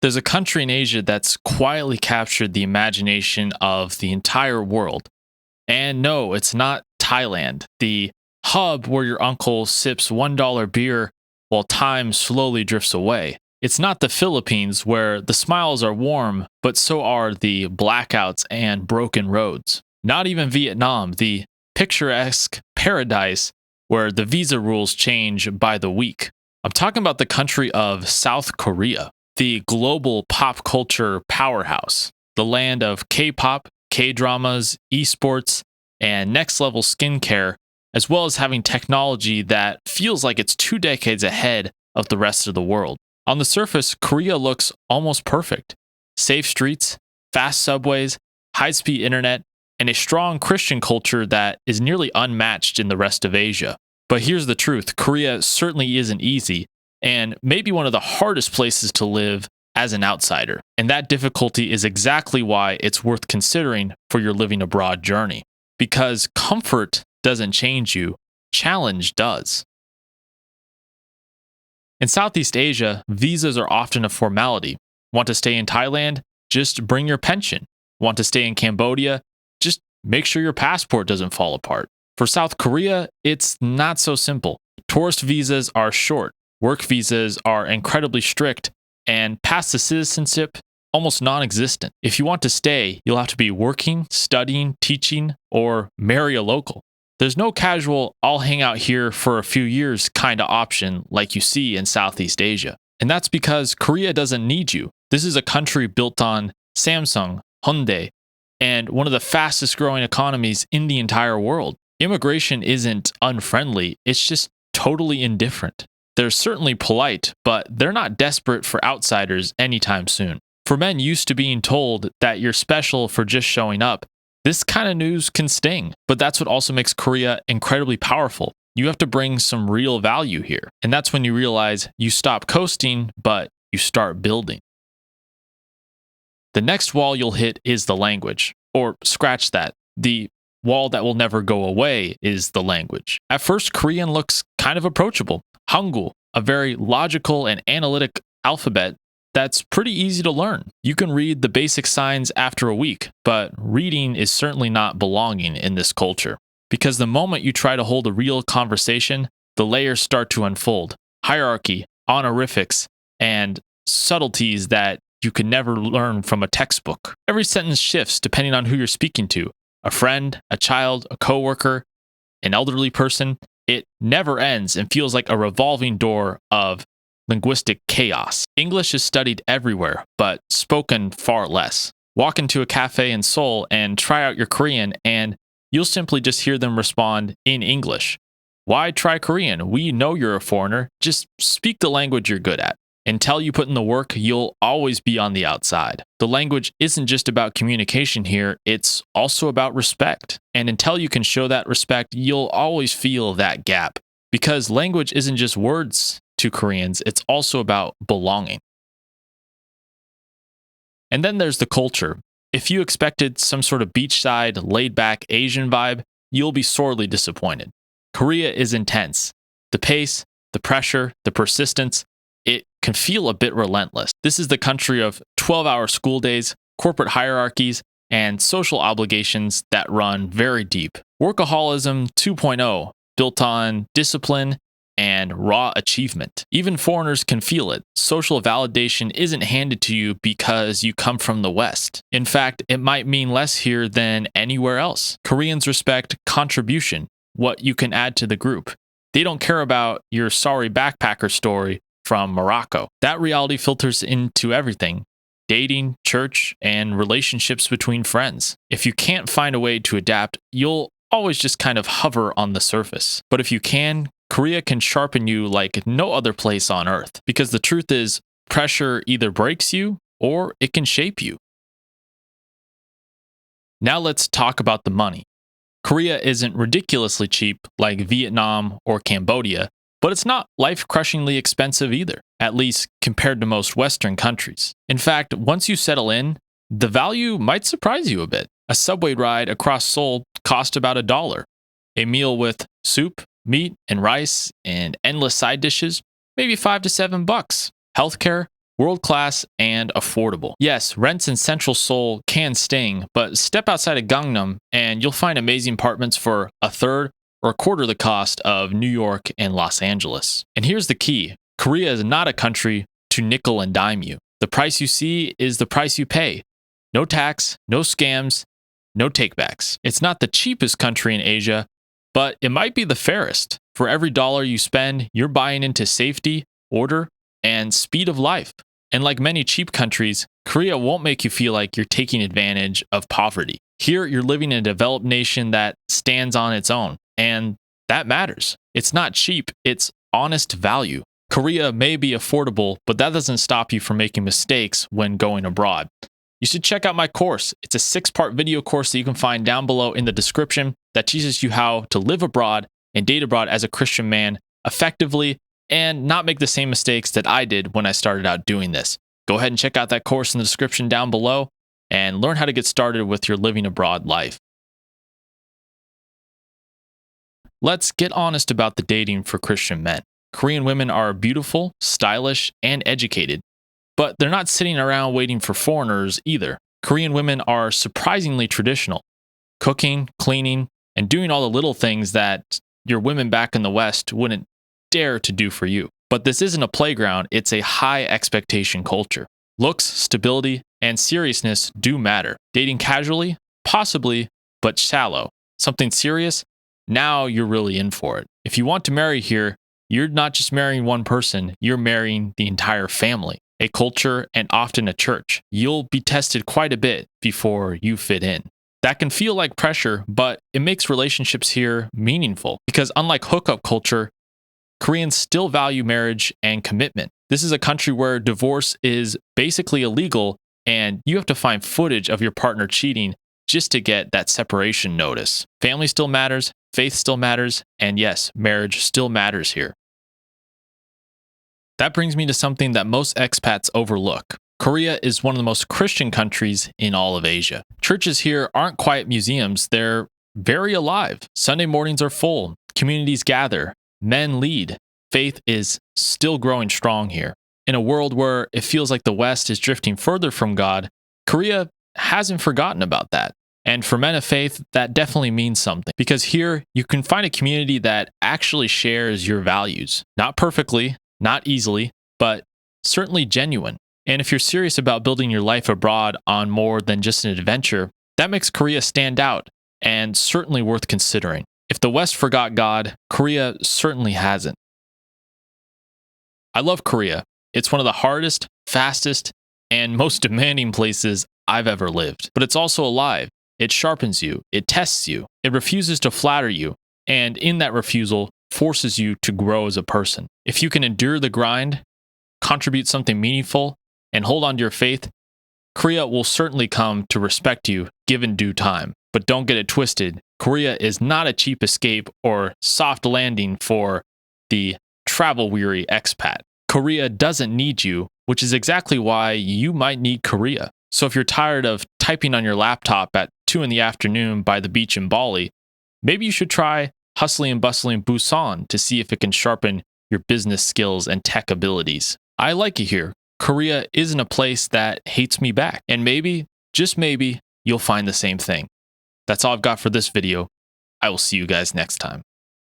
There's a country in Asia that's quietly captured the imagination of the entire world. And no, it's not Thailand, the hub where your uncle sips $1 beer while time slowly drifts away. It's not the Philippines where the smiles are warm, but so are the blackouts and broken roads. Not even Vietnam, the picturesque paradise where the visa rules change by the week. I'm talking about the country of South Korea, the global pop culture powerhouse, the land of K-pop, K-dramas, esports, and next level skincare, as well as having technology that feels like it's 2 decades ahead of the rest of the world. On the surface, Korea looks almost perfect. Safe streets, fast subways, high-speed internet, and a strong Christian culture that is nearly unmatched in the rest of Asia. But here's the truth, Korea certainly isn't easy, and maybe one of the hardest places to live as an outsider. And that difficulty is exactly why it's worth considering for your living abroad journey. Because comfort doesn't change you, challenge does. In Southeast Asia, visas are often a formality. Want to stay in Thailand? Just bring your pension. Want to stay in Cambodia? Just make sure your passport doesn't fall apart. For South Korea, it's not so simple. Tourist visas are short, work visas are incredibly strict, and past the citizenship, almost non existent. If you want to stay, you'll have to be working, studying, teaching, or marry a local. There's no casual, I'll hang out here for a few years kind of option like you see in Southeast Asia. And that's because Korea doesn't need you. This is a country built on Samsung, Hyundai, and one of the fastest growing economies in the entire world. Immigration isn't unfriendly, it's just totally indifferent. They're certainly polite, but they're not desperate for outsiders anytime soon. For men used to being told that you're special for just showing up, this kind of news can sting, but that's what also makes Korea incredibly powerful. You have to bring some real value here. And that's when you realize you stop coasting, but you start building. The next wall you'll hit is the language. Or scratch that. The wall that will never go away is the language. At first, Korean looks kind of approachable. Hangul, a very logical and analytic alphabet that's pretty easy to learn. You can read the basic signs after a week, but reading is certainly not belonging in this culture. Because the moment you try to hold a real conversation, the layers start to unfold. Hierarchy, honorifics, and subtleties that you can never learn from a textbook. Every sentence shifts depending on who you're speaking to. A friend, a child, a coworker, an elderly person. It never ends and feels like a revolving door of linguistic chaos. English is studied everywhere, but spoken far less. Walk into a cafe in Seoul and try out your Korean, and you'll simply just hear them respond in English. Why try Korean? We know you're a foreigner. Just speak the language you're good at. Until you put in the work, you'll always be on the outside. The language isn't just about communication here, it's also about respect. And until you can show that respect, you'll always feel that gap. Because language isn't just words to Koreans, it's also about belonging. And then there's the culture. If you expected some sort of beachside, laid-back Asian vibe, you'll be sorely disappointed. Korea is intense. The pace, the pressure, the persistence, it can feel a bit relentless. This is the country of 12-hour school days, corporate hierarchies, and social obligations that run very deep. Workaholism 2.0, built on discipline and raw achievement. Even foreigners can feel it. Social validation isn't handed to you because you come from the West. In fact, it might mean less here than anywhere else. Koreans respect contribution, what you can add to the group. They don't care about your sorry backpacker story from Morocco. That reality filters into everything: dating, church, and relationships between friends. If you can't find a way to adapt, you'll always just kind of hover on the surface. But if you can, Korea can sharpen you like no other place on earth. Because the truth is, pressure either breaks you or it can shape you. Now let's talk about the money. Korea isn't ridiculously cheap like Vietnam or Cambodia, but it's not life-crushingly expensive either, at least compared to most Western countries. In fact, once you settle in, the value might surprise you a bit. A subway ride across Seoul cost about $1. A meal with soup, meat, and rice, and endless side dishes, maybe $5 to $7. Healthcare, world-class and affordable. Yes, rents in Central Seoul can sting, but step outside of Gangnam and you'll find amazing apartments for a third or a quarter the cost of New York and Los Angeles. And here's the key. Korea is not a country to nickel and dime you. The price you see is the price you pay. No tax, no scams, no takebacks. It's not the cheapest country in Asia, but it might be the fairest. For every dollar you spend, you're buying into safety, order, and speed of life. And like many cheap countries, Korea won't make you feel like you're taking advantage of poverty. Here, you're living in a developed nation that stands on its own, and that matters. It's not cheap, it's honest value. Korea may be affordable, but that doesn't stop you from making mistakes when going abroad. You should check out my course. It's a 6-part video course that you can find down below in the description that teaches you how to live abroad and date abroad as a Christian man effectively and not make the same mistakes that I did when I started out doing this. Go ahead and check out that course in the description down below and learn how to get started with your living abroad life. Let's get honest about the dating for Christian men. Korean women are beautiful, stylish, and educated, but they're not sitting around waiting for foreigners either. Korean women are surprisingly traditional, cooking, cleaning, and doing all the little things that your women back in the West wouldn't dare to do for you. But this isn't a playground, it's a high expectation culture. Looks, stability, and seriousness do matter. Dating casually? Possibly, but shallow. Something serious? Now you're really in for it. If you want to marry here, you're not just marrying one person, you're marrying the entire family, a culture, and often a church. You'll be tested quite a bit before you fit in. That can feel like pressure, but it makes relationships here meaningful because unlike hookup culture, Koreans still value marriage and commitment. This is a country where divorce is basically illegal and you have to find footage of your partner cheating just to get that separation notice. Family still matters, faith still matters, and yes, marriage still matters here. That brings me to something that most expats overlook. Korea is one of the most Christian countries in all of Asia. Churches here aren't quiet museums, they're very alive. Sunday mornings are full, communities gather, men lead. Faith is still growing strong here. In a world where it feels like the West is drifting further from God, Korea hasn't forgotten about that. And for men of faith, that definitely means something because here you can find a community that actually shares your values. Not perfectly, not easily, but certainly genuine. And if you're serious about building your life abroad on more than just an adventure, that makes Korea stand out and certainly worth considering. If the West forgot God, Korea certainly hasn't. I love Korea. It's one of the hardest, fastest, and most demanding places I've ever lived. But it's also alive. It sharpens you. It tests you. It refuses to flatter you. And in that refusal, forces you to grow as a person. If you can endure the grind, contribute something meaningful, and hold on to your faith, Korea will certainly come to respect you given due time. But don't get it twisted. Korea is not a cheap escape or soft landing for the travel-weary expat. Korea doesn't need you, which is exactly why you might need Korea. So if you're tired of typing on your laptop at 2 in the afternoon by the beach in Bali, maybe you should try hustling and bustling Busan to see if it can sharpen your business skills and tech abilities. I like it here. Korea isn't a place that hates me back. And maybe, just maybe, you'll find the same thing. That's all I've got for this video. I will see you guys next time.